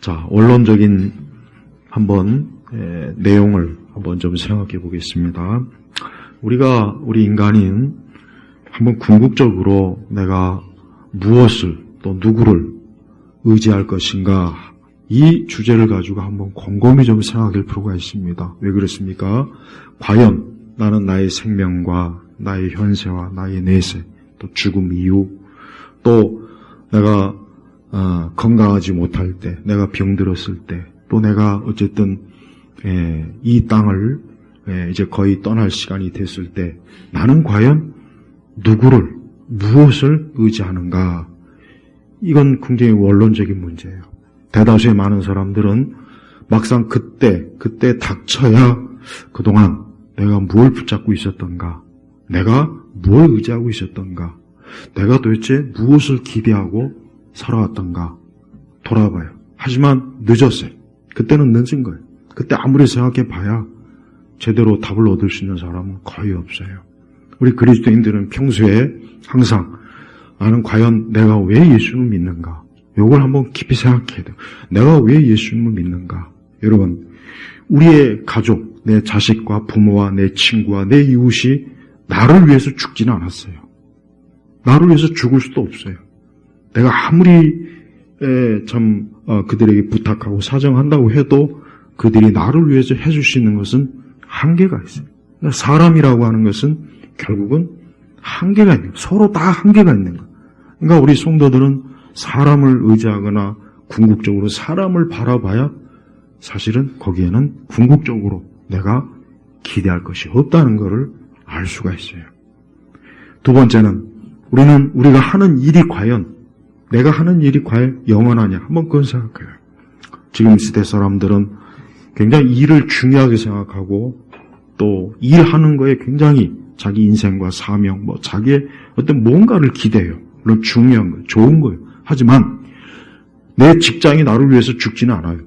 자, 원론적인 내용을 한번 좀 생각해 보겠습니다. 우리 인간인 한번 궁극적으로 내가 무엇을 또 누구를 의지할 것인가, 이 주제를 가지고 한번 곰곰이 좀 생각할 필요가 있습니다. 왜 그렇습니까? 과연 나는 나의 생명과 나의 현세와 나의 내세, 또 죽음 이후, 또 내가 건강하지 못할 때, 내가 병들었을 때, 또 내가 어쨌든 이 땅을 이제 거의 떠날 시간이 됐을 때 나는 과연 누구를, 무엇을 의지하는가? 이건 굉장히 원론적인 문제예요. 대다수의 많은 사람들은 막상 그때 닥쳐야 그동안 내가 뭘 붙잡고 있었던가, 내가 뭘 의지하고 있었던가, 내가 도대체 무엇을 기대하고 살아왔던가 돌아봐요. 하지만 늦었어요. 그때는 늦은 거예요. 그때 아무리 생각해봐야 제대로 답을 얻을 수 있는 사람은 거의 없어요. 우리 그리스도인들은 평소에 항상 나는 과연 내가 왜 예수님을 믿는가? 이걸 한번 깊이 생각해야 돼요. 내가 왜 예수님을 믿는가? 여러분, 우리의 가족, 내 자식과 부모와 내 친구와 내 이웃이 나를 위해서 죽지는 않았어요. 나를 위해서 죽을 수도 없어요. 내가 아무리 그들에게 부탁하고 사정한다고 해도 그들이 나를 위해서 해줄 수 있는 것은 한계가 있어요. 사람이라고 하는 것은 결국은 한계가 있는 거예요. 서로 다 한계가 있는 거예요. 그러니까 우리 성도들은 사람을 의지하거나 궁극적으로 사람을 바라봐야 사실은 거기에는 궁극적으로 내가 기대할 것이 없다는 것을 알 수가 있어요. 두 번째는 우리가 하는 일이 과연, 내가 하는 일이 과연 영원하냐? 한번 그건 생각해요. 지금 시대 사람들은 굉장히 일을 중요하게 생각하고 또 일하는 거에 굉장히 자기 인생과 사명, 자기의 어떤 뭔가를 기대해요. 물론 중요한 거예요. 좋은 거예요. 하지만 내 직장이 나를 위해서 죽지는 않아요.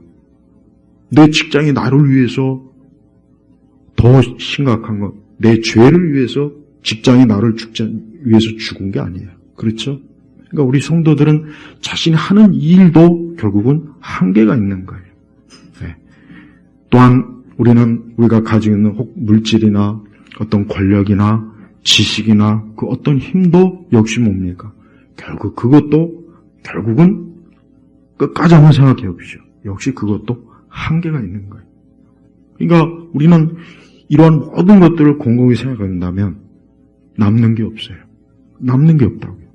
내 직장이 나를 위해서, 더 심각한 건 내 죄를 위해서 직장이 나를 위해서 죽은 게 아니에요. 그렇죠? 그러니까 우리 성도들은 자신이 하는 일도 결국은 한계가 있는 거예요. 네. 또한 우리가 가지고 있는 혹 물질이나 어떤 권력이나 지식이나 그 어떤 힘도 역시 뭡니까? 결국은 끝까지 한번 생각해 보십시오. 역시 그것도 한계가 있는 거예요. 그러니까 우리는 이러한 모든 것들을 곰곰이 생각한다면 남는 게 없어요. 남는 게 없다고요.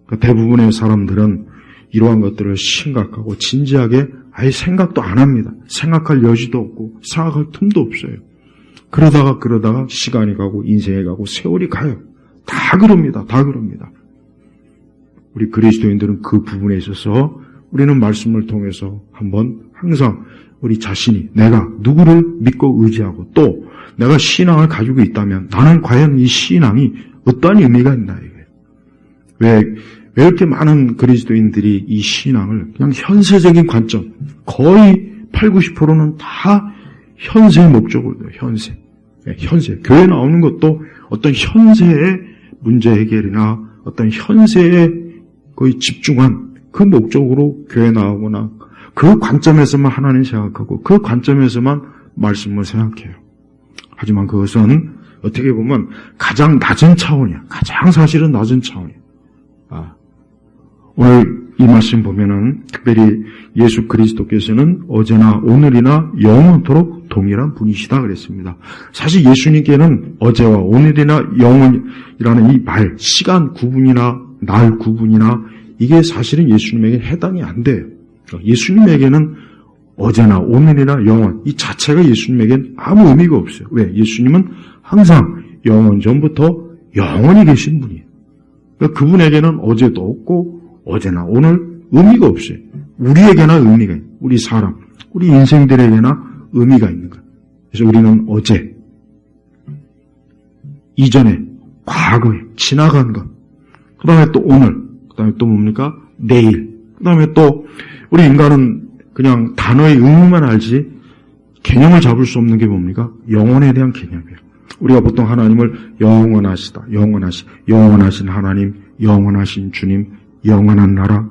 그러니까 대부분의 사람들은 이러한 것들을 심각하고 진지하게 아예 생각도 안 합니다. 생각할 여지도 없고 생각할 틈도 없어요. 그러다가 시간이 가고 인생이 가고 세월이 가요. 다 그럽니다. 우리 그리스도인들은 그 부분에 있어서 우리는 말씀을 통해서 항상 우리 자신이 내가 누구를 믿고 의지하고 또 내가 신앙을 가지고 있다면 나는 과연 이 신앙이 어떠한 의미가 있나 이거예요. 왜 이렇게 많은 그리스도인들이 이 신앙을 그냥 현세적인 관점, 거의 80-90%는 다 현세의 목적으로 돼요. 현세. 교회 나오는 것도 어떤 현세의 문제 해결이나 어떤 현세에 거의 집중한 그 목적으로 교회 나오거나 그 관점에서만 하나님 생각하고 그 관점에서만 말씀을 생각해요. 하지만 그것은 어떻게 보면 가장 낮은 차원이야. 가장 사실은 낮은 차원이야. 오늘 이 말씀 보면은 특별히 예수 그리스도께서는 어제나 오늘이나 영원토록 동일한 분이시다 그랬습니다. 사실 예수님께는 어제와 오늘이나 영원이라는 이 시간 구분이나 날 구분이나 이게 사실은 예수님에게 해당이 안 돼요. 예수님에게는 어제나 오늘이나 영원 이 자체가 예수님에게는 아무 의미가 없어요. 왜? 예수님은 항상 영원 전부터 영원히 계신 분이에요. 그러니까 그분에게는 어제도 없고 어제나 오늘 의미가 없어요. 우리에게나 의미가 있어요. 우리 사람, 우리 인생들에게나 의미가 있는 거예요. 그래서 우리는 어제, 이전에, 과거에, 지나간 것, 그 다음에 또 오늘, 그 다음에 또 뭡니까? 내일, 그 다음에 또 우리 인간은 그냥 단어의 의미만 알지 개념을 잡을 수 없는 게 뭡니까? 영혼에 대한 개념이에요. 우리가 보통 하나님을 영원하신 하나님, 영원하신 주님, 영원한 나라,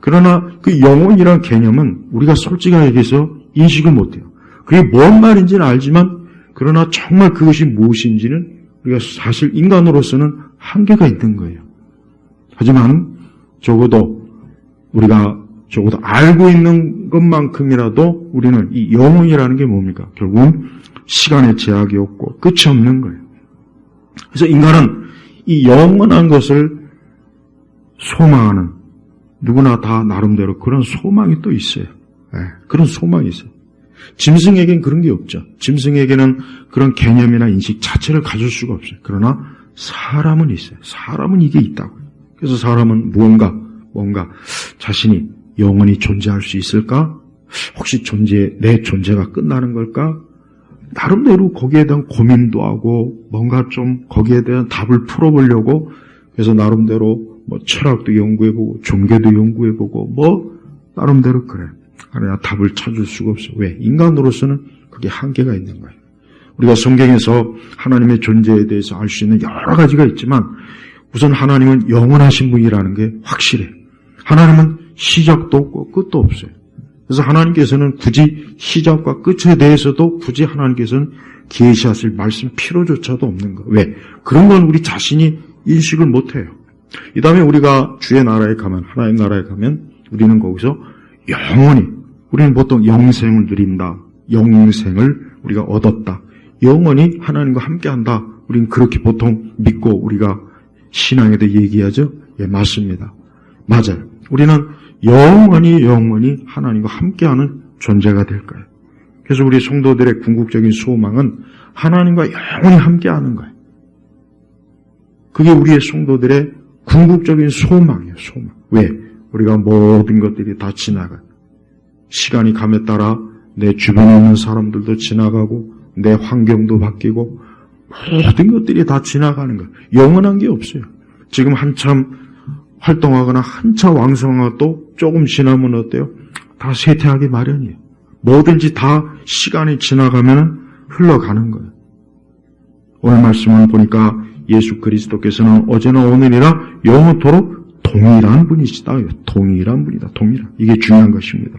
그러나 그 영혼이란 개념은 우리가 솔직하게 얘기해서 인식을 못해요. 그게 뭔 말인지는 알지만 그러나 정말 그것이 무엇인지는 우리가 사실 인간으로서는 한계가 있는 거예요. 하지만 적어도 우리가 알고 있는 것만큼이라도 우리는 이 영혼이라는 게 뭡니까? 결국은 시간의 제약이 없고 끝이 없는 거예요. 그래서 인간은 이 영원한 것을 소망하는, 누구나 다 나름대로 그런 소망이 또 있어요. 네, 그런 소망이 있어요. 짐승에겐 그런 게 없죠. 짐승에게는 그런 개념이나 인식 자체를 가질 수가 없어요. 그러나 사람은 있어요. 사람은 이게 있다고. 그래서 사람은 뭔가 자신이 영원히 존재할 수 있을까? 혹시 내 존재가 끝나는 걸까? 나름대로 거기에 대한 고민도 하고 뭔가 좀 거기에 대한 답을 풀어보려고 그래서 나름대로 철학도 연구해보고 종교도 연구해보고 나름대로 그래. 그래야 답을 찾을 수가 없어. 왜? 인간으로서는 그게 한계가 있는 거예요. 우리가 성경에서 하나님의 존재에 대해서 알 수 있는 여러 가지가 있지만 우선 하나님은 영원하신 분이라는 게 확실해. 하나님은 시작도 없고 끝도 없어요. 그래서 하나님께서는 굳이 시작과 끝에 대해서도 굳이 하나님께서는 계시하실 말씀 필요조차도 없는 거예요. 왜? 그런 건 우리 자신이 인식을 못해요. 이 다음에 우리가 주의 나라에 가면, 하나님 나라에 가면 우리는 거기서 영원히, 우리는 보통 영생을 누린다. 영생을 우리가 얻었다. 영원히 하나님과 함께한다. 우리는 그렇게 보통 믿고 우리가 신앙에도 얘기하죠. 예, 맞습니다. 맞아요. 우리는 영원히 하나님과 함께하는 존재가 될 거예요. 그래서 우리 성도들의 궁극적인 소망은 하나님과 영원히 함께하는 거예요. 그게 우리의 성도들의 궁극적인 소망이에요. 소망. 왜? 우리가 모든 것들이 다 지나가요. 시간이 감에 따라 내 주변에 있는 사람들도 지나가고 내 환경도 바뀌고 모든 것들이 다 지나가는 거예요. 영원한 게 없어요. 지금 한참 활동하거나 한참 왕성하고 조금 지나면 어때요? 다 쇠퇴하기 마련이에요. 뭐든지 다 시간이 지나가면 흘러가는 거예요. 오늘 말씀을 보니까 예수 그리스도께서는 어제나 오늘이나 영원토록 동일한 분이시다. 동일한 분이다. 동일한. 이게 중요한 것입니다.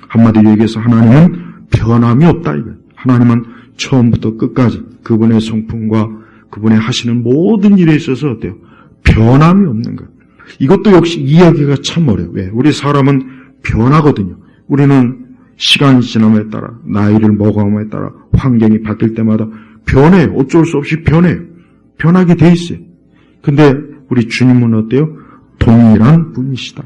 한마디로 얘기해서 하나님은 변함이 없다. 이거예요. 하나님은 처음부터 끝까지 그분의 성품과 그분의 하시는 모든 일에 있어서 어때요? 변함이 없는 거예요. 이것도 역시 이야기가 참 어려워요. 왜? 우리 사람은 변하거든요. 우리는 시간이 지남에 따라 나이를 먹어감에 따라 환경이 바뀔 때마다 변해요. 어쩔 수 없이 변해요. 변하게 돼 있어요. 근데 우리 주님은 어때요? 동일한 분이시다.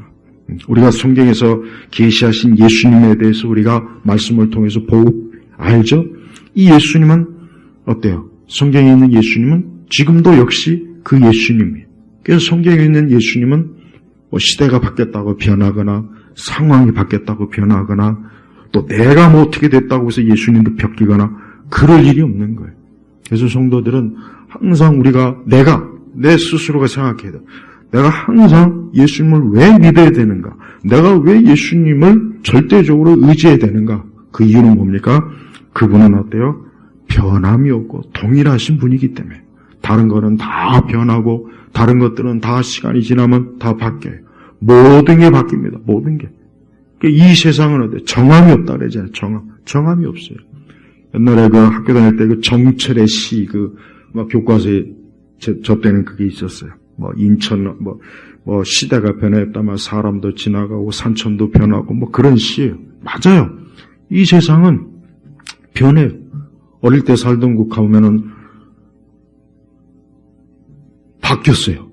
우리가 성경에서 계시하신 예수님에 대해서 우리가 말씀을 통해서 보고 알죠? 이 예수님은 어때요? 성경에 있는 예수님은 지금도 역시 그 예수님이에요. 그래서 성경에 있는 예수님은 시대가 바뀌었다고 변하거나 상황이 바뀌었다고 변하거나 또 내가 어떻게 됐다고 해서 예수님도 바뀌거나 그럴 일이 없는 거예요. 그래서 성도들은 항상 우리가 내 스스로가 생각해야 돼요. 내가 항상 예수님을 왜 믿어야 되는가? 내가 왜 예수님을 절대적으로 의지해야 되는가? 그 이유는 뭡니까? 그분은 어때요? 변함이 없고 동일하신 분이기 때문에. 다른 거는 다 변하고 다른 것들은 다 시간이 지나면 다 바뀌어요. 모든 게 바뀝니다. 모든 게. 이 세상은 어때요? 정함이 없다 그러잖아요. 정함이 없어요. 옛날에 그 학교 다닐 때 그 정철의 시 막 교과서에 접대는 그게 있었어요. 인천 시대가 변했다면 사람도 지나가고 산천도 변하고 그런 시예요. 맞아요. 이 세상은 변해요. 어릴 때 살던 곳 가보면은 바뀌었어요.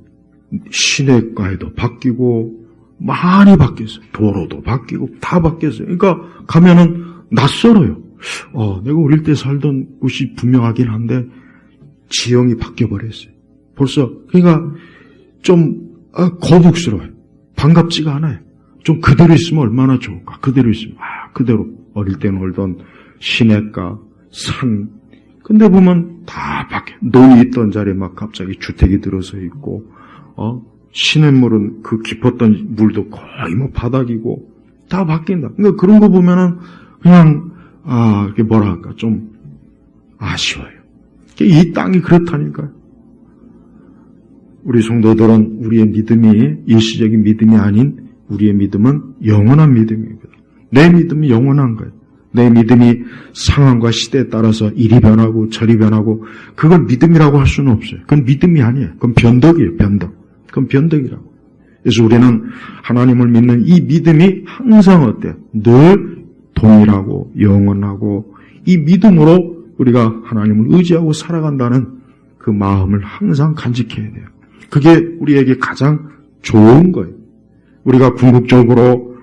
시내가에도 바뀌고 많이 바뀌었어요. 도로도 바뀌고 다 바뀌었어요. 그러니까 가면은 낯설어요. 내가 어릴 때 살던 곳이 분명하긴 한데 지형이 바뀌어버렸어요. 벌써 그러니까 좀 거북스러워요. 반갑지가 않아요. 좀 그대로 있으면 얼마나 좋을까. 그대로 있으면 그대로 어릴 때 놀던 시내가 산 근데 보면 다 바뀌어. 논이 있던 자리에 막 갑자기 주택이 들어서 있고 시냇물은 그 깊었던 물도 거의 바닥이고 다 바뀐다. 그러니까 그런 거 보면은 그냥 이게 뭐랄까 좀 아쉬워요. 이 땅이 그렇다니까요. 우리 성도들은 우리의 믿음이 일시적인 믿음이 아닌 우리의 믿음은 영원한 믿음입니다. 내 믿음이 영원한 거예요. 내 믿음이 상황과 시대에 따라서 이리 변하고 저리 변하고 그걸 믿음이라고 할 수는 없어요. 그건 믿음이 아니에요. 그건 변덕이에요. 변덕. 그건 변덕이라고. 그래서 우리는 하나님을 믿는 이 믿음이 항상 어때요? 늘 동일하고 영원하고 이 믿음으로 우리가 하나님을 의지하고 살아간다는 그 마음을 항상 간직해야 돼요. 그게 우리에게 가장 좋은 거예요. 우리가 궁극적으로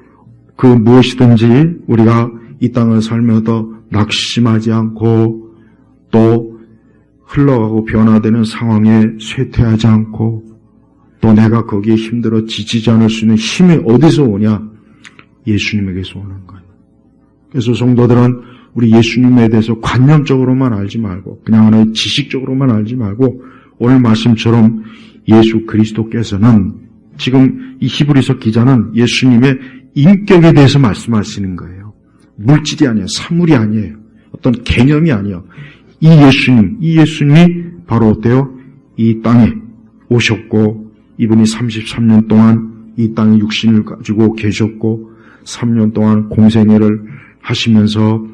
그 무엇이든지 우리가 이 땅을 살면서 낙심하지 않고 또 흘러가고 변화되는 상황에 쇠퇴하지 않고 또 내가 거기에 힘들어 지치지 않을 수 있는 힘이 어디서 오냐? 예수님에게서 오는 거예요. 그래서 성도들은 우리 예수님에 대해서 관념적으로만 알지 말고 그냥 하나의 지식적으로만 알지 말고 오늘 말씀처럼 예수 그리스도께서는 지금 이 히브리서 기자는 예수님의 인격에 대해서 말씀하시는 거예요. 물질이 아니에요. 사물이 아니에요. 어떤 개념이 아니에요. 이 예수님이 바로 어때요? 이 땅에 오셨고 이분이 33년 동안 이 땅에 육신을 가지고 계셨고 3년 동안 공생애를 하시면서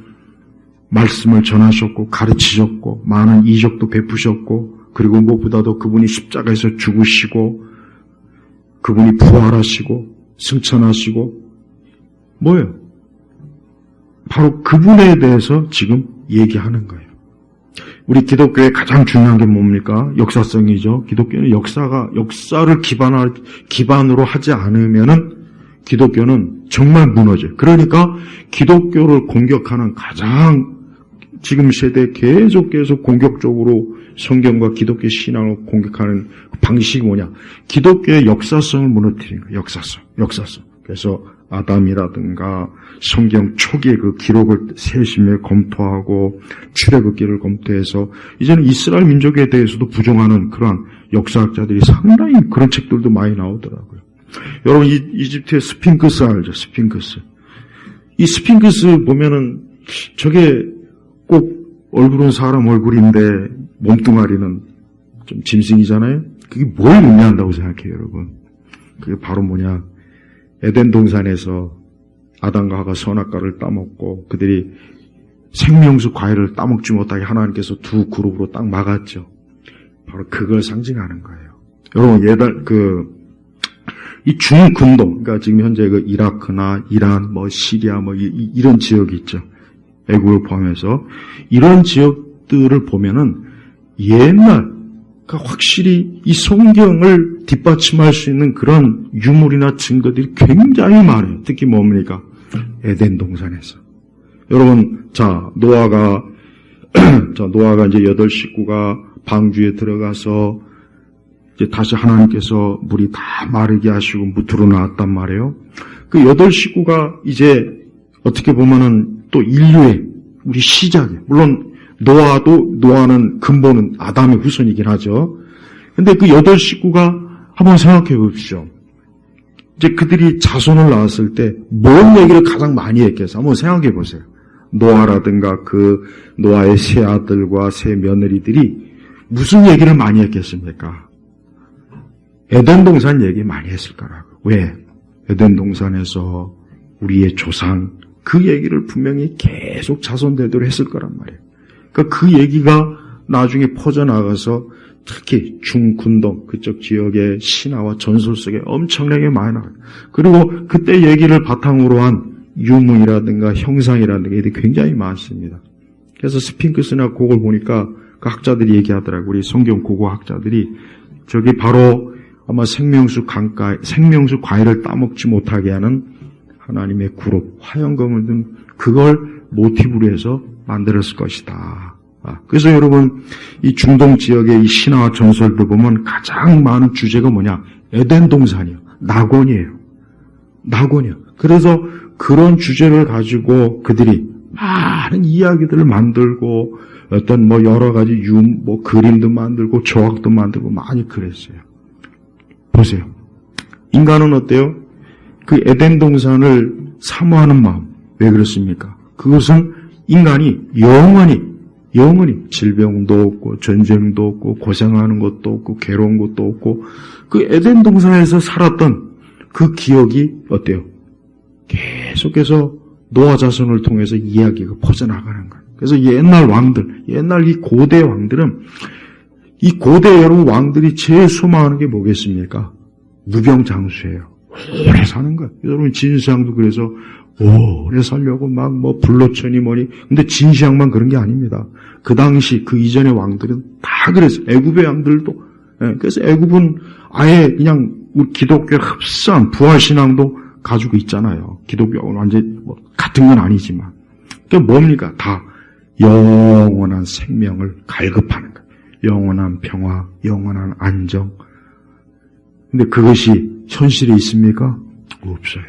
말씀을 전하셨고 가르치셨고 많은 이적도 베푸셨고 그리고 무엇보다도 그분이 십자가에서 죽으시고 그분이 부활하시고 승천하시고 뭐예요? 바로 그분에 대해서 지금 얘기하는 거예요. 우리 기독교의 가장 중요한 게 뭡니까? 역사성이죠. 기독교는 역사를 기반으로 하지 않으면은 기독교는 정말 무너져요. 그러니까 기독교를 공격하는 가장 지금 세대에 계속 공격적으로 성경과 기독교 신앙을 공격하는 방식이 뭐냐? 기독교의 역사성을 무너뜨리는 거예요. 역사성. 그래서 아담이라든가 성경 초기의 그 기록을 세심히 검토하고 출애굽기를 검토해서 이제는 이스라엘 민족에 대해서도 부정하는 그러한 역사학자들이 상당히 그런 책들도 많이 나오더라고요. 여러분 이집트의 스핑크스 알죠? 스핑크스. 이 스핑크스 보면은 저게 꼭 얼굴은 사람 얼굴인데 몸뚱아리는 좀 짐승이잖아요. 그게 뭘 의미한다고 생각해요, 여러분? 그게 바로 뭐냐? 에덴 동산에서 아담과 하와가 선악과를 따먹고 그들이 생명수 과일을 따먹지 못하게 하나님께서 두 그룹으로 딱 막았죠. 바로 그걸 상징하는 거예요. 여러분 이 중근동, 그러니까 지금 현재 그 이라크나 이란, 시리아 이런 지역이 있죠. 애국을 포함해서 이런 지역들을 보면은 옛날 그러니까 확실히 이 성경을 뒷받침할 수 있는 그런 유물이나 증거들이 굉장히 많아요. 특히 뭡니까? 에덴 동산에서. 여러분, 노아가 이제 8 식구가 방주에 들어가서 이제 다시 하나님께서 물이 다 마르게 하시고 무트로 나왔단 말이에요. 그 8 식구가 이제 어떻게 보면은 또 인류의 우리 시작이에요. 물론 노아는 근본은 아담의 후손이긴 하죠. 근데 그 8 식구가 한번 생각해 보십시오. 이제 그들이 자손을 낳았을 때 뭔 얘기를 가장 많이 했겠어요? 한번 생각해 보세요. 노아라든가 그 노아의 세 아들과 세 며느리들이 무슨 얘기를 많이 했겠습니까? 에덴 동산 얘기 많이 했을 거라고. 왜? 에덴 동산에서 우리의 조상 그 얘기를 분명히 계속 자손대대로 했을 거란 말이에요. 그러니까 그 얘기가 나중에 퍼져나가서 특히 중근동 그쪽 지역의 신화와 전설 속에 엄청나게 많이 나와요. 그리고 그때 얘기를 바탕으로 한 유물이라든가 형상이라든가 이게 굉장히 많습니다. 그래서 스핑크스나 그걸 보니까 그 학자들이 얘기하더라고요. 우리 성경 고고 학자들이 저기 바로 아마 생명수 과일을 따먹지 못하게 하는 하나님의 그룹, 화영검을 등 그걸 모티브로 해서 만들었을 것이다. 그래서 여러분 이 중동 지역의 이 신화와 전설들 보면 가장 많은 주제가 뭐냐? 에덴 동산이요. 낙원이에요. 그래서 그런 주제를 가지고 그들이 많은 이야기들을 만들고 어떤 여러 가지 그림도 만들고 조각도 만들고 많이 그랬어요. 보세요. 인간은 어때요? 그 에덴 동산을 사모하는 마음. 왜 그렇습니까? 그것은 인간이 영원히 질병도 없고 전쟁도 없고 고생하는 것도 없고 괴로운 것도 없고 그 에덴 동산에서 살았던 그 기억이 어때요? 계속해서 노아 자손을 통해서 이야기가 퍼져나가는 거예요. 그래서 옛날 왕들, 옛날 이 고대 왕들은, 이 고대 여러분 왕들이 제일 소망하는 게 뭐겠습니까? 무병장수예요. 오래 사는 거예요. 여러분 진시황도 그래서 오래 살려고 막 뭐 불로천이 뭐니. 근데 진시황만 그런 게 아닙니다. 그 당시 그 이전의 왕들은 다 그랬어요. 애굽의 왕들도. 그래서 애굽은 아예 그냥 우리 기독교에 흡사한 부활신앙도 가지고 있잖아요. 기독교는 완전 뭐 같은 건 아니지만. 그러니까 뭡니까? 다 영원한 생명을 갈급하는 거예요. 영원한 평화, 영원한 안정. 근데 그것이 현실에 있습니까? 없어요.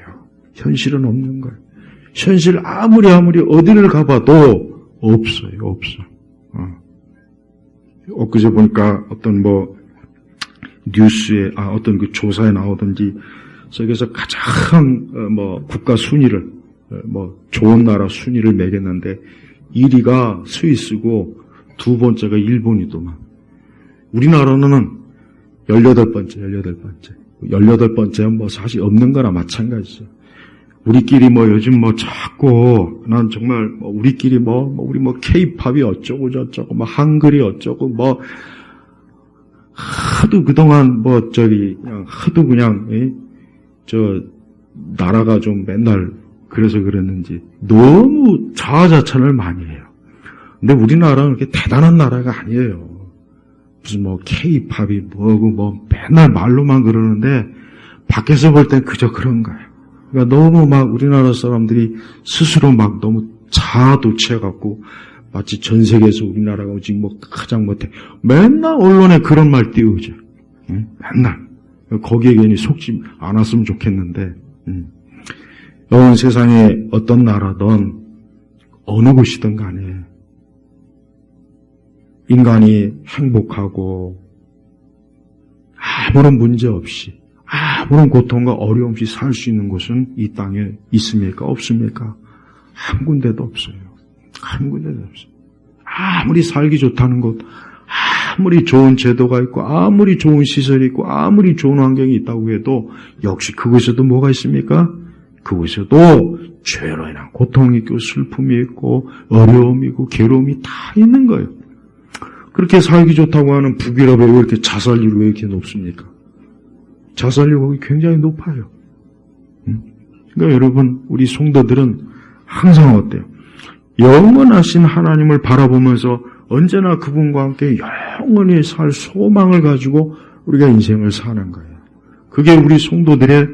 현실은 없는 거예요. 현실 아무리 어디를 가봐도 없어요. 없어. 엊그제 보니까 어떤 뭐 뉴스에 어떤 그 조사에 나오든지 세계에서 가장 뭐 국가 순위를 좋은 나라 순위를 매겼는데 1위가 스위스고 두 번째가 일본이더만. 우리나라는 18번째는 뭐 사실 없는 거나 마찬가지죠. 우리끼리 뭐 요즘 뭐 자꾸 난 정말 우리끼리 우리 케이팝이 어쩌고 저쩌고 한글이 어쩌고 하도 그동안 그냥 하도 그냥 나라가 좀 맨날 그래서 그랬는지 너무 자아자찬을 많이 해요. 근데 우리나라는 그렇게 대단한 나라가 아니에요. 무슨 케이팝이 뭐고 맨날 말로만 그러는데 밖에서 볼 땐 그저 그런 거예요. 그러니까 너무 우리나라 사람들이 스스로 너무 자아도취해갖고 마치 전 세계에서 우리나라가 지금 가장 못해. 맨날 언론에 그런 말 띄우죠. 응? 맨날. 거기에 괜히 속지 않았으면 좋겠는데. 여러분 세상에 어떤 나라든 어느 곳이든 간에 인간이 행복하고 아무런 문제 없이 아무런 고통과 어려움 없이 살 수 있는 곳은 이 땅에 있습니까? 없습니까? 한 군데도 없어요. 한 군데도 없어요. 아무리 살기 좋다는 곳, 아무리 좋은 제도가 있고 아무리 좋은 시설이 있고 아무리 좋은 환경이 있다고 해도 역시 그곳에도 뭐가 있습니까? 그곳에도 죄로 인한 고통이 있고 슬픔이 있고 어려움이 있고 괴로움이 다 있는 거예요. 그렇게 살기 좋다고 하는 북유럽에 왜 이렇게 자살률이 왜 이렇게 높습니까? 자살률이 굉장히 높아요. 그러니까 여러분 우리 성도들은 항상 어때요? 영원하신 하나님을 바라보면서 언제나 그분과 함께 영원히 살 소망을 가지고 우리가 인생을 사는 거예요. 그게 우리 성도들의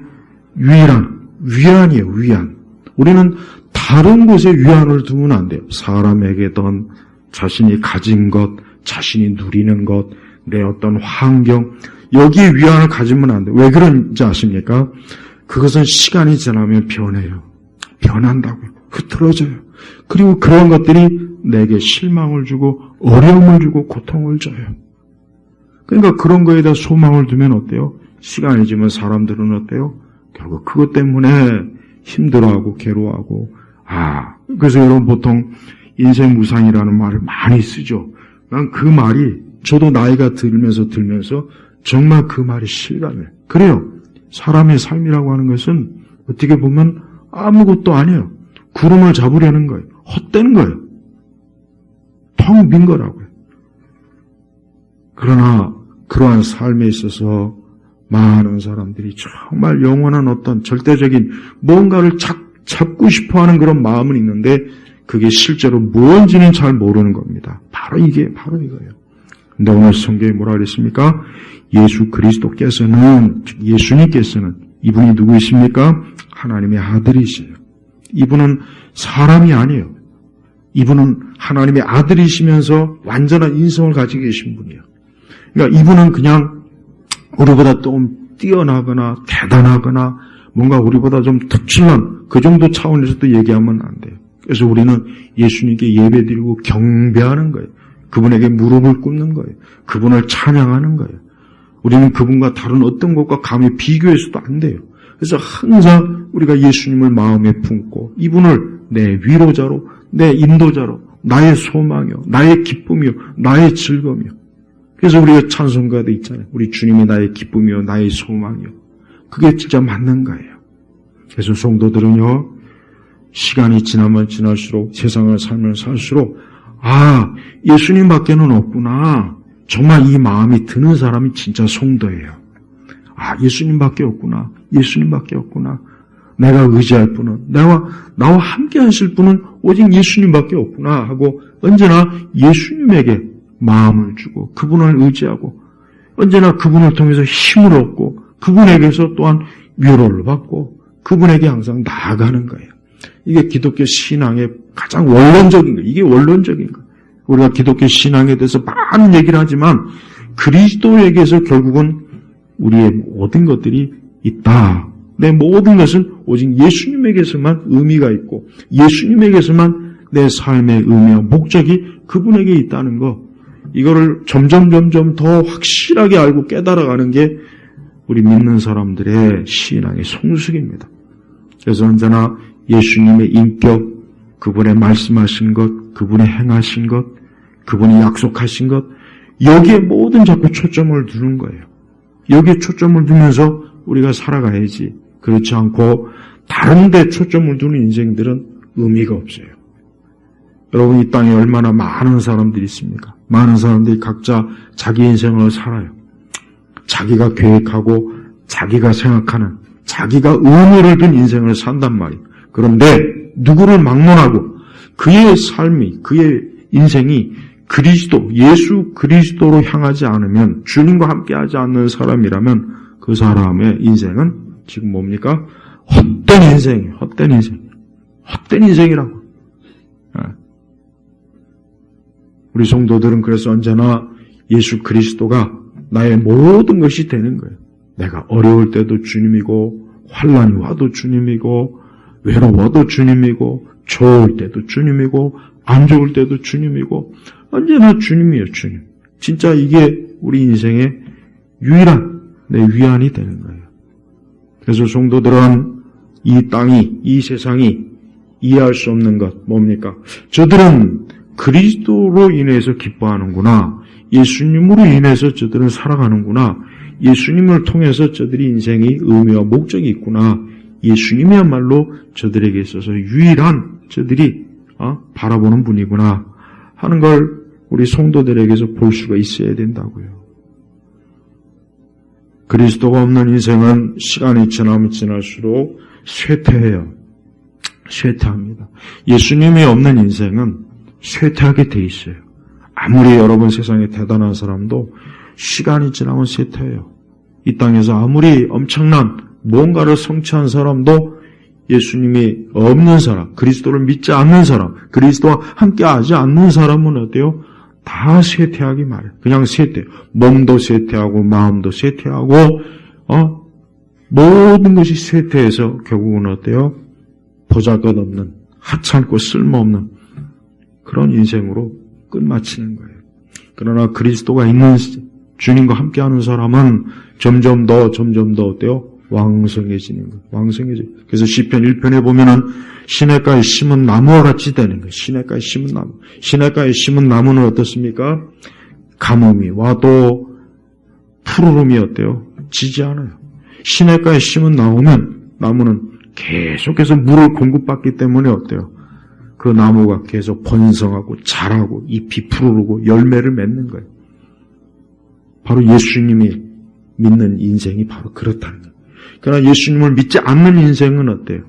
위안이에요. 위안. 우리는 다른 곳에 위안을 두면 안 돼요. 사람에게든 자신이 가진 것, 자신이 누리는 것, 내 어떤 환경, 여기에 위안을 가지면 안 돼요. 왜 그런지 아십니까? 그것은 시간이 지나면 변해요. 변한다고요. 흐트러져요. 그리고 그런 것들이 내게 실망을 주고 어려움을 주고 고통을 줘요. 그러니까 그런 거에다 소망을 두면 어때요? 시간이 지면 사람들은 어때요? 결국 그것 때문에 힘들어하고 괴로워하고 그래서 여러분 보통 인생 무상이라는 말을 많이 쓰죠. 난 그 말이 저도 나이가 들면서 정말 그 말이 실감해요. 그래요. 사람의 삶이라고 하는 것은 어떻게 보면 아무것도 아니에요. 구름을 잡으려는 거예요. 헛된 거예요. 텅 빈 거라고요. 그러나 그러한 삶에 있어서 많은 사람들이 정말 영원한 어떤 절대적인 뭔가를 잡고 싶어하는 그런 마음은 있는데 그게 실제로 뭔지는 잘 모르는 겁니다. 바로 이거예요. 근데 오늘 성경에 뭐라 그랬습니까? 예수 그리스도께서는, 즉 예수님께서는 이분이 누구이십니까? 하나님의 아들이시에요. 이분은 사람이 아니에요. 이분은 하나님의 아들이시면서 완전한 인성을 가지고 계신 분이에요. 그러니까 이분은 그냥 우리보다 좀 뛰어나거나 대단하거나 뭔가 우리보다 좀 특출난 그 정도 차원에서도 얘기하면 안 돼요. 그래서 우리는 예수님께 예배드리고 경배하는 거예요. 그분에게 무릎을 꿇는 거예요. 그분을 찬양하는 거예요. 우리는 그분과 다른 어떤 것과 감히 비교해서도 안 돼요. 그래서 항상 우리가 예수님을 마음에 품고 이분을 내 위로자로, 내 인도자로, 나의 소망이요, 나의 기쁨이요, 나의 즐거움이요. 그래서 우리가 찬송가도 있잖아요. 우리 주님이 나의 기쁨이요, 나의 소망이요. 그게 진짜 맞는 거예요. 그래서 성도들은요, 시간이 지나면 지날수록, 세상을 살면 살수록, 예수님밖에는 없구나. 정말 이 마음이 드는 사람이 진짜 성도예요. 예수님밖에 없구나. 예수님밖에 없구나. 내가 의지할 분은, 나와 함께 하실 분은 오직 예수님밖에 없구나 하고 언제나 예수님에게 마음을 주고 그분을 의지하고 언제나 그분을 통해서 힘을 얻고 그분에게서 또한 위로를 받고 그분에게 항상 나아가는 거예요. 이게 기독교 신앙의 가장 원론적인 거예요. 이게 원론적인 거예요. 우리가 기독교 신앙에 대해서 많은 얘기를 하지만 그리스도에게서 결국은 우리의 모든 것들이 있다. 내 모든 것은 오직 예수님에게서만 의미가 있고 예수님에게서만 내 삶의 의미와 목적이 그분에게 있다는 거, 이거를 점점 더 확실하게 알고 깨달아가는 게 우리 믿는 사람들의 신앙의 성숙입니다. 그래서 언제나 예수님의 인격, 그분의 말씀하신 것, 그분의 행하신 것, 그분이 약속하신 것, 여기에 모든 자꾸 초점을 두는 거예요. 여기에 초점을 두면서 우리가 살아가야지. 그렇지 않고 다른 데 초점을 두는 인생들은 의미가 없어요. 여러분, 이 땅에 얼마나 많은 사람들이 있습니까? 많은 사람들이 각자 자기 인생을 살아요. 자기가 계획하고 자기가 생각하는, 자기가 의미를 둔 인생을 산단 말이에요. 그런데 누구를 막론하고 그의 삶이, 그의 인생이 그리스도, 예수 그리스도로 향하지 않으면, 주님과 함께하지 않는 사람이라면 그 사람의 인생은 지금 뭡니까? 헛된 인생이에요. 헛된 인생. 헛된 인생이라고. 우리 성도들은 그래서 언제나 예수 그리스도가 나의 모든 것이 되는 거예요. 내가 어려울 때도 주님이고, 환난이 와도 주님이고, 외로워도 주님이고, 좋을 때도 주님이고, 안 좋을 때도 주님이고, 언제나 주님이에요, 주님. 진짜 이게 우리 인생의 유일한 내 위안이 되는 거예요. 그래서 성도들은 이 땅이, 이 세상이 이해할 수 없는 것, 뭡니까? 저들은 그리스도로 인해서 기뻐하는구나. 예수님으로 인해서 저들은 살아가는구나. 예수님을 통해서 저들이 인생의 의미와 목적이 있구나. 예수님이야말로 저들에게 있어서 유일한 저들이 바라보는 분이구나 하는 걸 우리 성도들에게서 볼 수가 있어야 된다고요. 그리스도가 없는 인생은 시간이 지나면 지날수록 쇠퇴해요. 쇠퇴합니다. 예수님이 없는 인생은 쇠퇴하게 돼 있어요. 아무리 여러분 세상에 대단한 사람도 시간이 지나면 쇠퇴해요. 이 땅에서 아무리 엄청난 뭔가를 성취한 사람도 예수님이 없는 사람, 그리스도를 믿지 않는 사람, 그리스도와 함께하지 않는 사람은 어때요? 다 쇠퇴하기 마련. 그냥 쇠퇴. 몸도 쇠퇴하고 마음도 쇠퇴하고 모든 것이 쇠퇴해서 결국은 어때요? 보잘것없는, 하찮고 쓸모없는 그런 인생으로 끝마치는 거예요. 그러나 그리스도가 있는 주님과 함께하는 사람은 점점 더 어때요? 왕성해지는 거예요. 왕성해져. 그래서 시편 1편에 보면은 시냇가에 심은 나무와 같이 되는 거예요. 시냇가에 심은 나무. 시냇가에 심은 나무는 어떻습니까? 가뭄이 와도 푸르름이 어때요? 지지 않아요. 시냇가에 심은 나무는 계속해서 물을 공급받기 때문에 어때요? 그 나무가 계속 번성하고 자라고 잎이 푸르르고 열매를 맺는 거예요. 바로 예수님이 믿는 인생이 바로 그렇다는 거예요. 그러나 예수님을 믿지 않는 인생은 어때요?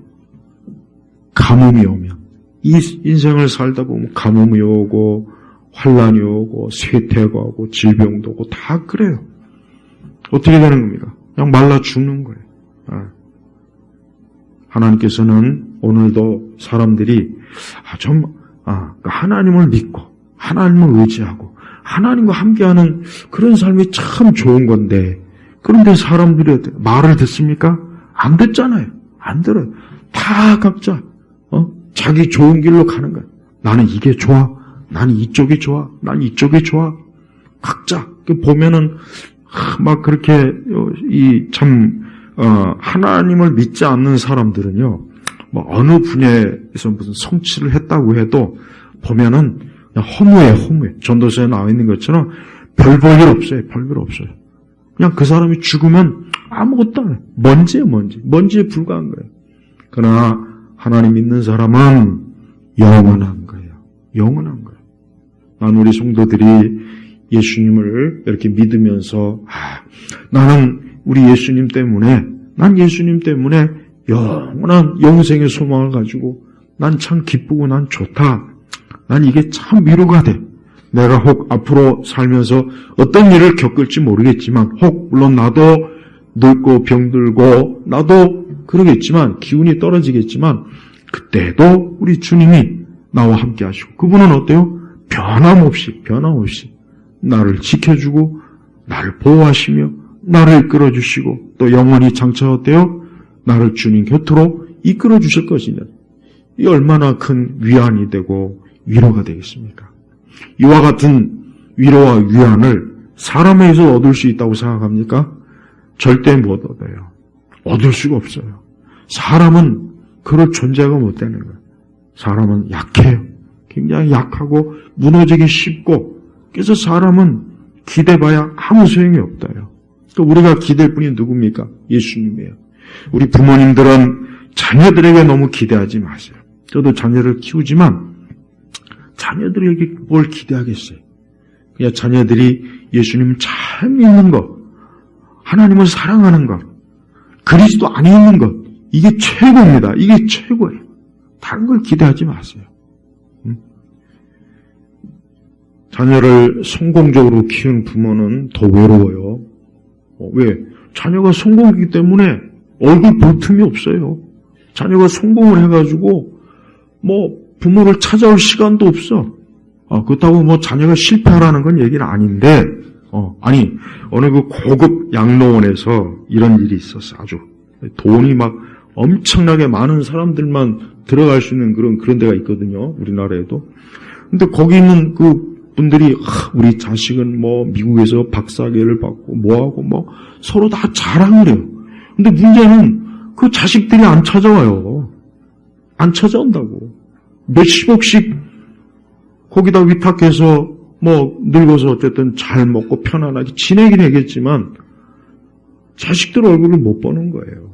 가뭄이 오면, 이 인생을 살다 보면 가뭄이 오고 환난이 오고 쇠퇴가 오고 질병도 오고 다 그래요. 어떻게 되는 겁니까? 그냥 말라 죽는 거예요. 하나님께서는 오늘도 사람들이 하나님을 믿고 하나님을 의지하고 하나님과 함께하는 그런 삶이 참 좋은 건데, 그런데 사람들이 말을 듣습니까? 안 듣잖아요. 안 들어요. 다 각자 자기 좋은 길로 가는 거예요. 나는 이게 좋아. 나는 이쪽이 좋아. 나는 이쪽이 좋아. 각자 보면은 막 그렇게 하나님을 믿지 않는 사람들은요, 뭐 어느 분야에서 무슨 성취를 했다고 해도 보면은 그냥 허무해. 전도서에 나와 있는 것처럼 별 볼 일 없어요. 별별 없어요. 그냥 그 사람이 죽으면 아무것도 안 해. 먼지에 불과한 거예요. 그러나 하나님 믿는 사람은 영원한 거예요. 영원한 거예요. 난 우리 성도들이 예수님을 이렇게 믿으면서 나는 우리 예수님 때문에 영원한 영생의 소망을 가지고 난 참 기쁘고 난 좋다. 난 이게 참 위로가 돼. 내가 혹 앞으로 살면서 어떤 일을 겪을지 모르겠지만 혹 물론 나도 늙고 병들고 나도 그러겠지만 기운이 떨어지겠지만 그때도 우리 주님이 나와 함께 하시고 그분은 어때요? 변함없이 나를 지켜주고 나를 보호하시며 나를 이끌어주시고 또 영원히 장차 어때요? 나를 주님 곁으로 이끌어주실 것이냐. 이 얼마나 큰 위안이 되고 위로가 되겠습니까? 이와 같은 위로와 위안을 사람에게서 얻을 수 있다고 생각합니까? 절대 못 얻어요. 얻을 수가 없어요. 사람은 그럴 존재가 못 되는 거예요. 사람은 약해요. 굉장히 약하고 무너지기 쉽고 그래서 사람은 기대봐야 아무 소용이 없다요. 또 우리가 기댈 분이 누굽니까? 예수님이에요. 우리 부모님들은 자녀들에게 너무 기대하지 마세요. 저도 자녀를 키우지만 자녀들에게 뭘 기대하겠어요? 그냥 자녀들이 예수님 잘 믿는 것, 하나님을 사랑하는 것, 그리스도 안에 있는 것, 이게 최고입니다. 이게 최고예요. 다른 걸 기대하지 마세요. 자녀를 성공적으로 키운 부모는 더 외로워요. 왜? 자녀가 성공이기 때문에 얼굴 볼 틈이 없어요. 자녀가 성공을 해가지고 부모를 찾아올 시간도 없어. 그렇다고 자녀가 실패하라는 건 얘기는 아닌데, 어느 그 고급 양로원에서 이런 일이 있었어. 아주 돈이 막 엄청나게 많은 사람들만 들어갈 수 있는 그런 데가 있거든요. 우리나라에도. 근데 거기 있는 그 분들이 우리 자식은 미국에서 박사학위를 받고 뭐하고 서로 다 자랑을 해요. 근데 문제는 그 자식들이 안 찾아와요. 안 찾아온다고. 몇십억씩 거기다 위탁해서 늙어서 어쨌든 잘 먹고 편안하게 지내긴 하겠지만 자식들 얼굴을 못 보는 거예요.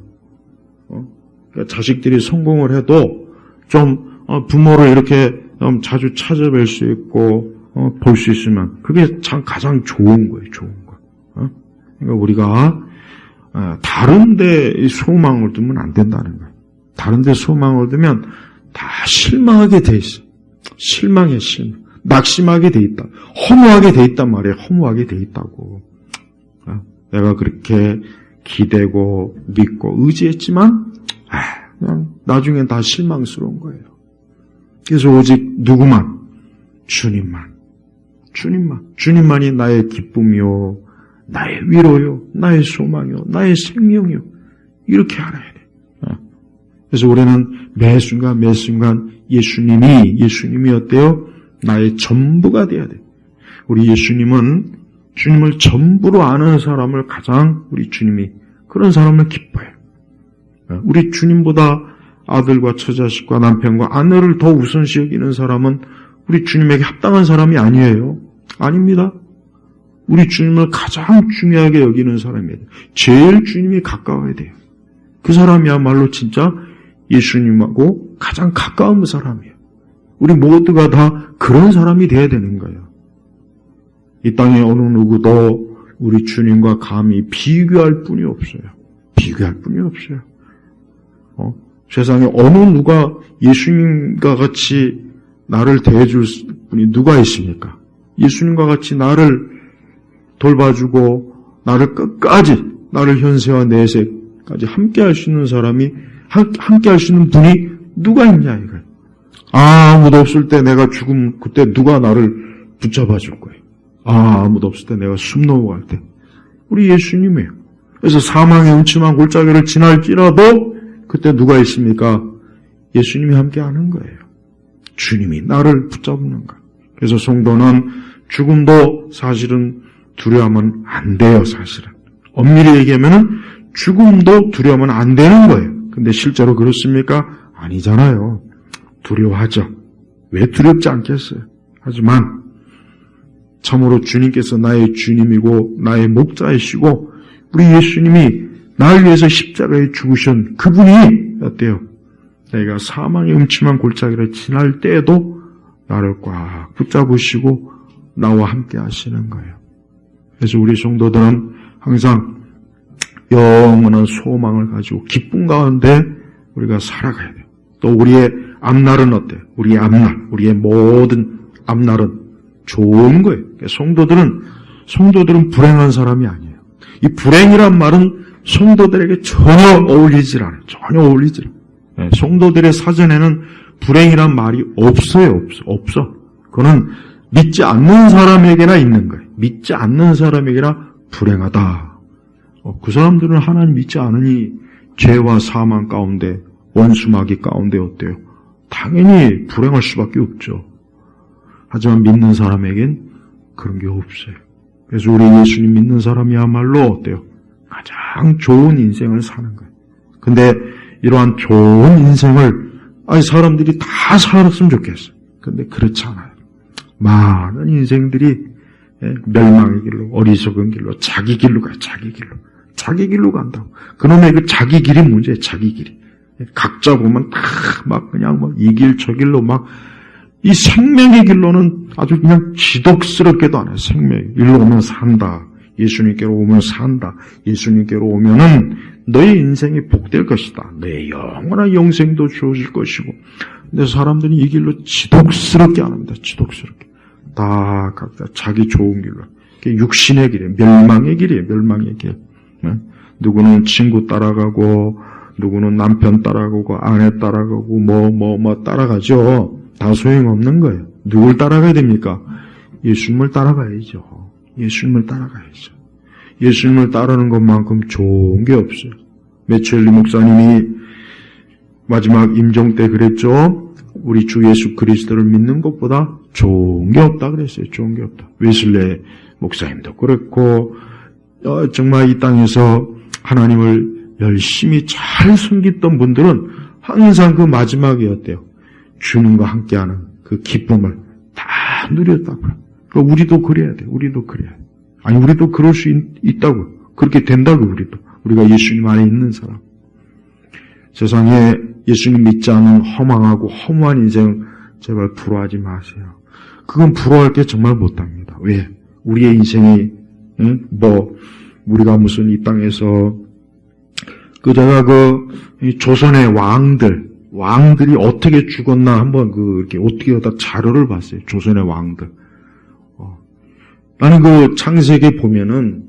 그러니까 자식들이 성공을 해도 좀 부모를 이렇게 자주 찾아뵐 수 있고 볼 수 있으면 그게 참 가장 좋은 거예요. 좋은 거. 그러니까 우리가 다른 데 소망을 두면 안 된다는 거예요. 다른 데 소망을 두면 다 실망하게 돼 있어. 실망해. 낙심하게 돼 있다. 허무하게 돼 있단 말이에요. 허무하게 돼 있다고. 내가 그렇게 기대고 믿고 의지했지만 그냥 나중엔 다 실망스러운 거예요. 그래서 오직 누구만? 주님만이 나의 기쁨이요, 나의 위로요, 나의 소망이요, 나의 생명이요. 이렇게 알아야 돼. 그래서 우리는 매 순간 예수님이 어때요? 나의 전부가 돼야 돼. 우리 예수님은 주님을 전부로 아는 사람을 가장 우리 주님이 그런 사람을 기뻐해요. 우리 주님보다 아들과 처자식과 남편과 아내를 더 우선시 여기는 사람은 우리 주님에게 합당한 사람이 아니에요. 아닙니다. 우리 주님을 가장 중요하게 여기는 사람이에요. 제일 주님이 가까워야 돼요. 그 사람이야말로 진짜 예수님하고 가장 가까운 사람이에요. 우리 모두가 다 그런 사람이 돼야 되는 거예요. 이 땅에 어느 누구도 우리 주님과 감히 비교할 뿐이 없어요. 비교할 뿐이 없어요. 세상에 어느 누가 예수님과 같이 나를 대해줄 분이 누가 있습니까? 예수님과 같이 나를 돌봐주고 나를 끝까지 나를 현세와 내세까지 함께 할 수 있는 사람이 함께 할 수 있는 분이 누가 있냐 이거예요. 아무도 없을 때 내가 죽음 그때 누가 나를 붙잡아 줄 거예요. 아무도 없을 때 내가 숨 넘어갈 때 우리 예수님이에요. 그래서 사망의 음침한 골짜기를 지날지라도 그때 누가 있습니까? 예수님이 함께 하는 거예요. 주님이 나를 붙잡는 거예요. 그래서 성도는 죽음도 사실은 두려워하면 안 돼요. 사실은 엄밀히 얘기하면 죽음도 두려워하면 안 되는 거예요. 근데 실제로 그렇습니까? 아니잖아요. 두려워하죠. 왜 두렵지 않겠어요? 하지만 참으로 주님께서 나의 주님이고 나의 목자이시고 우리 예수님이 나를 위해서 십자가에 죽으신 그분이 어때요? 내가 사망의 음침한 골짜기를 지날 때에도 나를 꽉 붙잡으시고 나와 함께 하시는 거예요. 그래서 우리 성도들은 항상 영원한 소망을 가지고 기쁨 가운데 우리가 살아가야 돼요. 또 우리의 앞날은 어때요? 우리의 앞날, 우리의 모든 앞날은 좋은 거예요. 성도들은 불행한 사람이 아니에요. 이 불행이란 말은 성도들에게 전혀 어울리질 않아요. 전혀 어울리질 않아요. 성도들의 사전에는 불행이란 말이 없어요. 없어. 그거는 믿지 않는 사람에게나 있는 거예요. 믿지 않는 사람에게나 불행하다. 그 사람들은 하나님 믿지 않으니 죄와 사망 가운데, 원수마귀 가운데 어때요? 당연히 불행할 수밖에 없죠. 하지만 믿는 사람에겐 그런 게 없어요. 그래서 우리 예수님 믿는 사람이야말로 어때요? 가장 좋은 인생을 사는 거예요. 근데 이러한 좋은 인생을 사람들이 다 살았으면 좋겠어요. 근데 그렇지 않아요. 많은 인생들이 멸망의 길로, 어리석은 길로, 자기 길로 가요. 자기 길로 간다고. 그놈의 그 자기 길이 문제예요. 자기 길이. 각자 보면 다 막 그냥 막 이 길 저 길로 막 이 생명의 길로는 아주 그냥 지독스럽게도 안 해요. 생명의 길로 오면 산다. 예수님께로 오면 산다. 예수님께로 오면은 너의 인생이 복될 것이다. 너의 영원한 영생도 주어질 것이고. 근데 사람들이 이 길로 지독스럽게 안 합니다. 지독스럽게. 다 각자 자기 좋은 길로. 육신의 길이에요. 멸망의 길이에요. 멸망의 길. 누구는 친구 따라가고, 누구는 남편 따라가고, 아내 따라가고, 뭐 따라가죠. 다 소용없는 거예요. 누굴 따라가야 됩니까? 예수님을 따라가야죠. 예수님을 따라가야죠. 예수님을 따르는 것만큼 좋은 게 없어요. 메첼리 목사님이 마지막 임종 때 그랬죠. 우리 주 예수 그리스도를 믿는 것보다 좋은 게 없다 그랬어요. 좋은 게 없다. 웨슬레 목사님도 그랬고 정말 이 땅에서 하나님을 열심히 잘 섬겼던 분들은 항상 그 마지막에 어때요? 주님과 함께하는 그 기쁨을 다 누렸다고요. 그러니까 우리도 그래야 돼. 우리도 그래야 돼. 아니 우리도 그럴 수 있다고. 그렇게 된다고 우리도. 우리가 예수님 안에 있는 사람. 세상에 예수님 믿지 않는 허망하고 허무한 인생 제발 부러워하지 마세요. 그건 부러워할 게 정말 못합니다. 왜? 우리의 인생이 우리가 무슨 이 땅에서 제가 조선의 왕들이 어떻게 죽었나 한번 이렇게 어떻게 다 자료를 봤어요. 조선의 왕들. 나는 창세기 보면은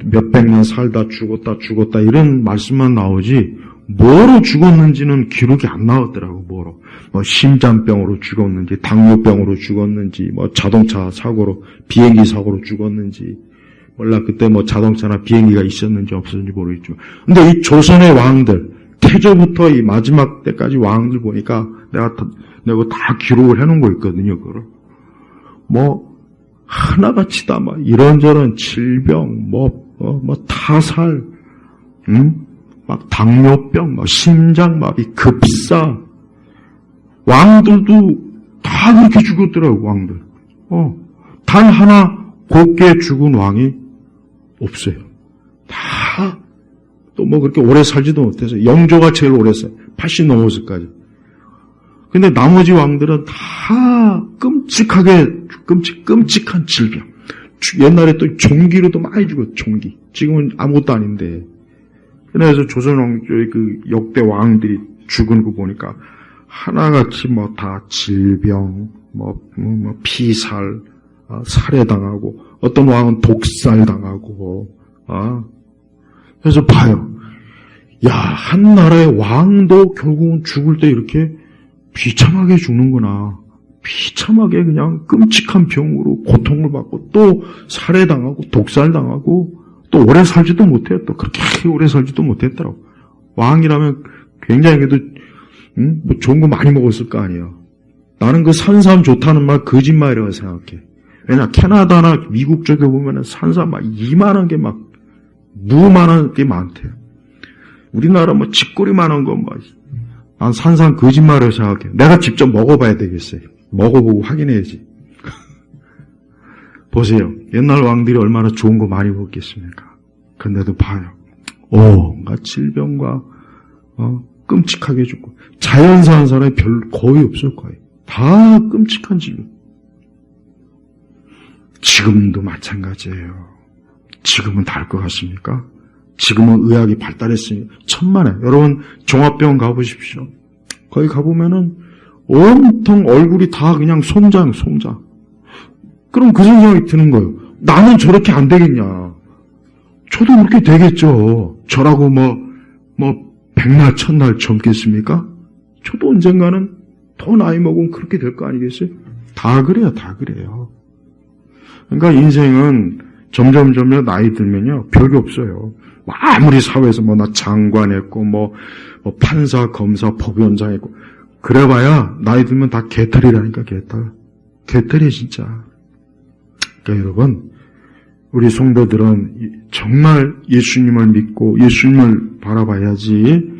몇백 년 살다 죽었다 이런 말씀만 나오지 뭐로 죽었는지는 기록이 안 나왔더라고. 뭐로. 심장병으로 죽었는지, 당뇨병으로 죽었는지, 자동차 사고로, 비행기 사고로 죽었는지, 몰라. 그때 자동차나 비행기가 있었는지 없었는지 모르겠지만. 근데 이 조선의 왕들, 태조부터 이 마지막 때까지 왕들 보니까 내가 다 기록을 해놓은 거 있거든요, 그거를. 하나같이 다 이런저런 질병, 타살, 당뇨병, 심장마비, 급사. 왕들도 다 그렇게 죽었더라고, 왕들. 단 하나 곱게 죽은 왕이 없어요. 다, 또 그렇게 오래 살지도 못해서, 영조가 제일 오래 살아요. 80 넘어서까지. 근데 나머지 왕들은 다 끔찍한 질병. 옛날에 또 종기로도 많이 죽었어, 종기. 지금은 아무것도 아닌데. 그래서 조선 왕조의 역대 왕들이 죽은 거 보니까 하나같이 다 질병, 피살, 살해당하고, 어떤 왕은 독살당하고, 그래서 봐요. 한 나라의 왕도 결국은 죽을 때 이렇게 비참하게 죽는구나. 비참하게 그냥 끔찍한 병으로 고통을 받고, 또 살해당하고, 독살당하고, 또 오래 살지도 못해요. 또 그렇게 오래 살지도 못했더라고. 왕이라면 굉장히 그래도 좋은 거 많이 먹었을 거 아니에요. 나는 산삼 좋다는 말 거짓말이라고 생각해. 왜냐 캐나다나 미국 쪽에 보면은 산삼 이만한 게 무만한 게 많대요. 우리나라 집꼬리만한 거 난 산삼 거짓말이라고 생각해. 내가 직접 먹어봐야 되겠어요. 먹어보고 확인해야지. 보세요. 옛날 왕들이 얼마나 좋은 거 많이 먹겠습니까? 그런데도 봐요. 온갖 질병과 끔찍하게 죽고 자연사 한 사람이 거의 없을 거예요. 다 끔찍한 질병. 지금도 마찬가지예요. 지금은 다를 것 같습니까? 지금은 의학이 발달했으니 천만에. 여러분 종합병원 가보십시오. 거기 가보면은 온통 얼굴이 다 그냥 송장. 그럼 그 생각이 드는 거예요. 나는 저렇게 안 되겠냐. 저도 그렇게 되겠죠. 저라고 백날 천날 젊겠습니까? 저도 언젠가는 더 나이 먹으면 그렇게 될 거 아니겠어요? 다 그래요. 그러니까 인생은 점점 나이 들면요 별게 없어요. 아무리 사회에서 나 장관했고 판사, 검사, 법원장 했고 그래봐야 나이 들면 다 개털이라니까 개털이 진짜. 그러니까 여러분 우리 성도들은 정말 예수님을 믿고 예수님을 바라봐야지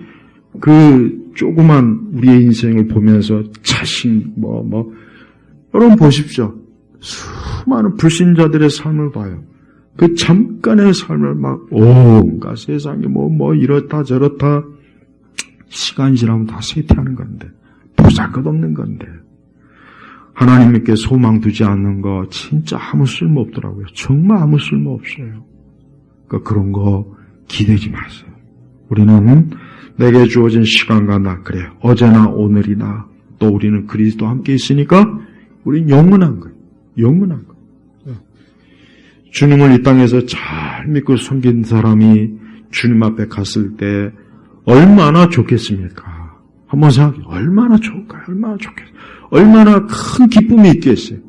그 조그만 우리의 인생을 보면서 자신 여러분 보십시오. 수많은 불신자들의 삶을 봐요. 그 잠깐의 삶을 온갖 세상에 이렇다 저렇다 시간이 지나면 다 쇠퇴하는 건데 보잘것없는 건데 하나님께 소망 두지 않는 거 진짜 아무 쓸모 없더라고요. 정말 아무 쓸모 없어요. 그러니까 그런 거 기대지 마세요. 우리는 내게 주어진 시간과 나 그래요. 어제나 오늘이나 또 우리는 그리스도와 함께 있으니까 우린 영원한 거예요. 영원한 거예요. 주님을 이 땅에서 잘 믿고 섬긴 사람이 주님 앞에 갔을 때 얼마나 좋겠습니까? 한번 생각해요. 얼마나 좋을까요? 얼마나 좋겠어요. 얼마나 큰 기쁨이 있겠어요.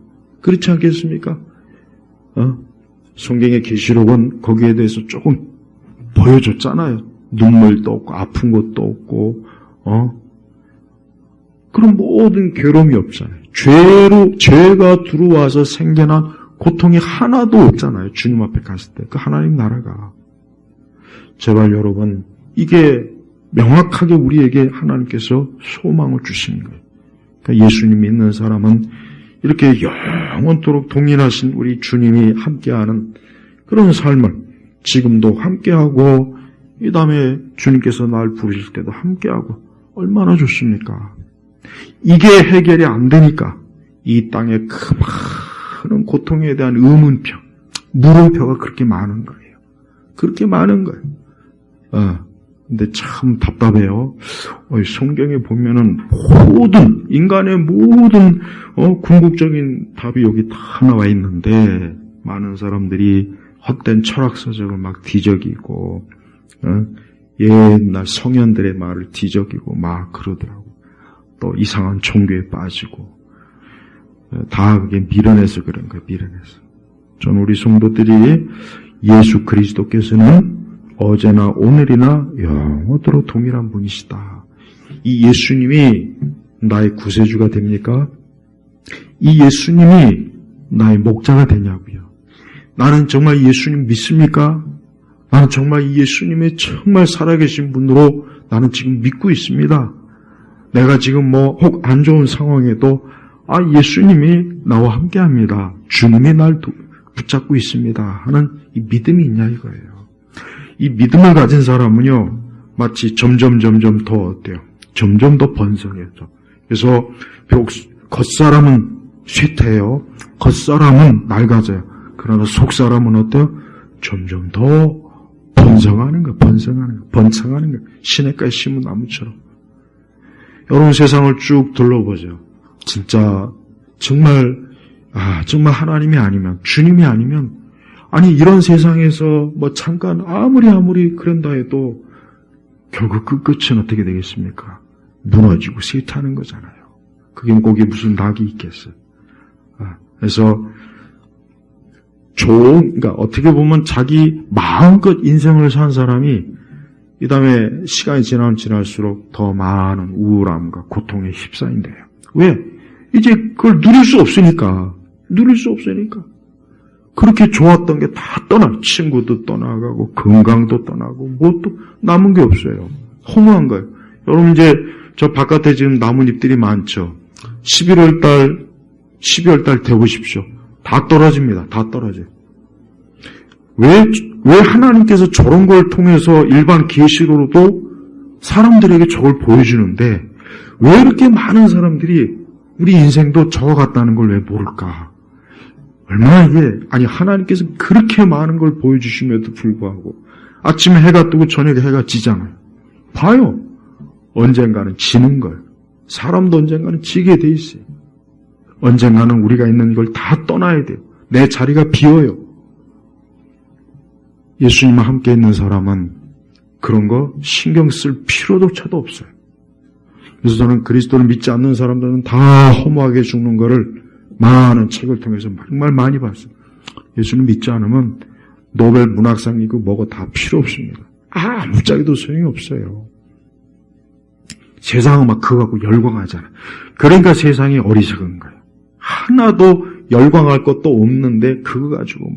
그렇지 않겠습니까? 성경의 계시록은 거기에 대해서 조금 보여줬잖아요. 눈물도 없고 아픈 것도 없고 그런 모든 괴로움이 없잖아요. 죄가 들어와서 생겨난 고통이 하나도 없잖아요. 주님 앞에 갔을 때 그 하나님 나라가. 제발 여러분 이게 명확하게 우리에게 하나님께서 소망을 주시는 거예요. 그러니까 예수님 믿는 사람은 이렇게 영원토록 동일하신 우리 주님이 함께하는 그런 삶을 지금도 함께하고 이 다음에 주님께서 날 부르실 때도 함께하고 얼마나 좋습니까? 이게 해결이 안 되니까 이 땅에 그 많은 고통에 대한 의문표, 물음표가 그렇게 많은 거예요. 그렇게 많은 거예요. 근데 참 답답해요. 성경에 보면은 인간의 모든 궁극적인 답이 여기 다 나와 있는데 많은 사람들이 헛된 철학서적을 막 뒤적이고 옛날 성현들의 말을 뒤적이고 막 그러더라고. 또 이상한 종교에 빠지고 다 그게 미련해서 그런 거예요. 미련해서. 전 우리 성도들이 예수 그리스도께서는 어제나 오늘이나 영원토록 동일한 분이시다. 이 예수님이 나의 구세주가 됩니까? 이 예수님이 나의 목자가 되냐고요. 나는 정말 예수님 믿습니까? 나는 정말 이 예수님의 정말 살아계신 분으로 나는 지금 믿고 있습니다. 내가 지금 혹 안 좋은 상황에도 예수님이 나와 함께합니다. 주님이 날 붙잡고 있습니다. 하는 이 믿음이 있냐 이거예요. 이 믿음을 가진 사람은요, 마치 점점 더 어때요? 점점 더 번성해져. 그래서 비록 겉사람은 쇠퇴해요. 겉사람은 낡아져요. 그러나 속사람은 어때요? 점점 더 번성하는 거예요. 시냇가에 심은 나무처럼. 여러분 세상을 쭉 둘러보죠. 진짜 정말 하나님이 아니면, 주님이 아니면, 이런 세상에서 잠깐 아무리 그런다 해도 결국 그 끝은 어떻게 되겠습니까? 무너지고 쇠퇴하는 거잖아요. 거기 무슨 낙이 있겠어요. 그래서 그러니까 어떻게 보면 자기 마음껏 인생을 산 사람이 이 다음에 시간이 지나면 지날수록 더 많은 우울함과 고통에 휩싸인대요. 왜? 이제 그걸 누릴 수 없으니까. 그렇게 좋았던 게 다 친구도 떠나가고, 건강도 떠나고, 또 남은 게 없어요. 허무한 거예요. 여러분 이제 저 바깥에 지금 나뭇잎들이 많죠. 12월 달 돼보십시오. 다 떨어집니다. 다 떨어져요. 왜 하나님께서 저런 걸 통해서 일반 계시로도 사람들에게 저걸 보여주는데 왜 이렇게 많은 사람들이 우리 인생도 저와 같다는 걸 왜 모를까? 얼마나 하나님께서 그렇게 많은 걸 보여주심에도 불구하고 아침에 해가 뜨고 저녁에 해가 지잖아요. 봐요. 언젠가는 지는 걸. 사람도 언젠가는 지게 돼 있어요. 언젠가는 우리가 있는 걸 다 떠나야 돼요. 내 자리가 비어요. 예수님과 함께 있는 사람은 그런 거 신경 쓸 필요조차도 없어요. 그래서 저는 그리스도를 믿지 않는 사람들은 다 허무하게 죽는 거를 많은 책을 통해서 정말 많이 봤어요. 예수님 믿지 않으면 노벨 문학상이고 뭐고 다 필요 없습니다. 아무짝에도 소용이 없어요. 세상은 막 그거 갖고 열광하잖아요. 그러니까 세상이 어리석은 거예요. 하나도 열광할 것도 없는데 그거 가지고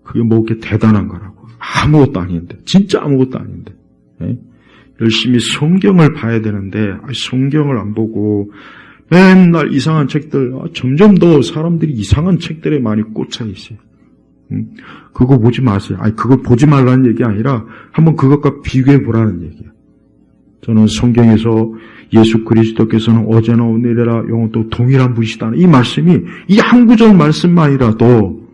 그게 뭐 이렇게 대단한 거라고. 아무것도 아닌데. 진짜 아무것도 아닌데. 열심히 성경을 봐야 되는데 성경을 안 보고 맨날 이상한 책들, 점점 더 사람들이 이상한 책들에 많이 꽂혀 있어요. 그거 보지 마세요. 그거 보지 말라는 얘기 아니라 한번 그것과 비교해 보라는 얘기예요. 저는 성경에서 예수 그리스도께서는 어제나 오늘이라 영원토록 동일한 분이시다. 이 말씀이 이 한 구절 말씀만이라도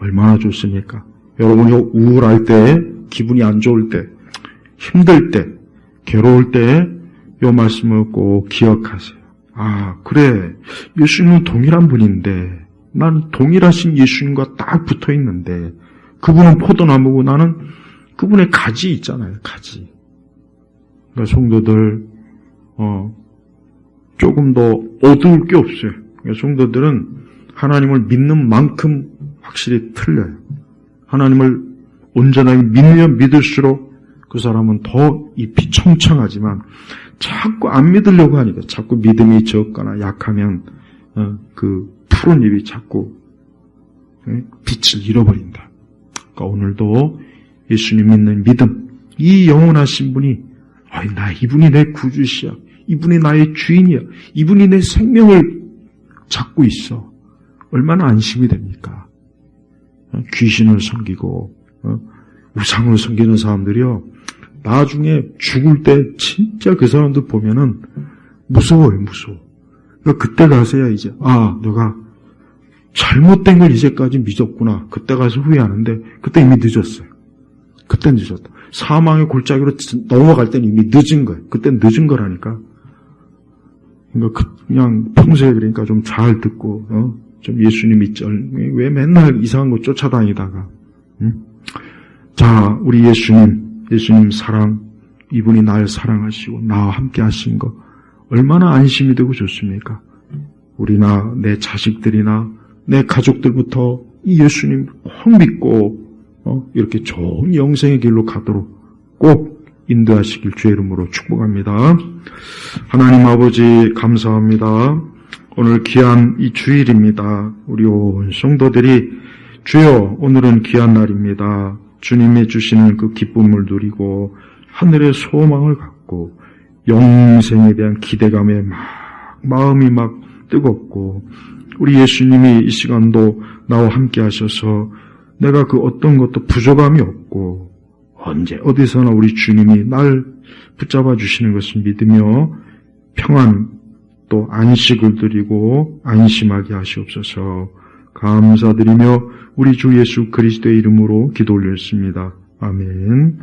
얼마나 좋습니까? 여러분이 우울할 때, 기분이 안 좋을 때, 힘들 때, 괴로울 때 이 말씀을 꼭 기억하세요. 그래. 예수님은 동일한 분인데 난 동일하신 예수님과 딱 붙어 있는데 그분은 포도나무고 나는 그분의 가지 있잖아요. 가지. 그러니까 성도들 조금 더 어두울 게 없어요. 그러니까 성도들은 하나님을 믿는 만큼 확실히 틀려요. 하나님을 온전하게 믿으면 믿을수록 그 사람은 더 잎이 청청하지만 자꾸 안 믿으려고 하니까 자꾸 믿음이 적거나 약하면 그 푸른 잎이 자꾸 빛을 잃어버린다. 그러니까 오늘도 예수님 믿는 믿음, 이 영원하신 분이 이분이 내 구주시야. 이분이 나의 주인이야. 이분이 내 생명을 잡고 있어. 얼마나 안심이 됩니까? 귀신을 섬기고 우상을 섬기는 사람들이요. 나중에 죽을 때 진짜 그 사람들 보면은 무서워요. 무서워. 그러니까 그때 가서야 이제 내가 잘못된 걸 이제까지 믿었구나. 그때 가서 후회하는데 그때 이미 늦었어요. 그때 늦었다. 사망의 골짜기로 넘어갈 때는 이미 늦은 거예요. 그땐 늦은 거라니까. 그러니까 그냥 평소에 그러니까 좀 잘 듣고 좀 예수님 믿지. 왜 맨날 이상한 거 쫓아다니다가. 자, 우리 예수님 사랑, 이분이 날 사랑하시고 나와 함께 하신 거 얼마나 안심이 되고 좋습니까? 우리나 내 자식들이나 내 가족들부터 이 예수님 꼭 믿고 이렇게 좋은 영생의 길로 가도록 꼭 인도하시길 주의 이름으로 축복합니다. 하나님 아버지 감사합니다. 오늘 귀한 이 주일입니다. 우리 온 성도들이 주여 오늘은 귀한 날입니다. 주님이 주시는 그 기쁨을 누리고 하늘의 소망을 갖고 영생에 대한 기대감에 마음이 뜨겁고 우리 예수님이 이 시간도 나와 함께 하셔서 내가 그 어떤 것도 부족함이 없고 언제 어디서나 우리 주님이 날 붙잡아 주시는 것을 믿으며 평안 또 안식을 드리고 안심하게 하시옵소서. 감사드리며 우리 주 예수 그리스도의 이름으로 기도 올렸습니다. 아멘.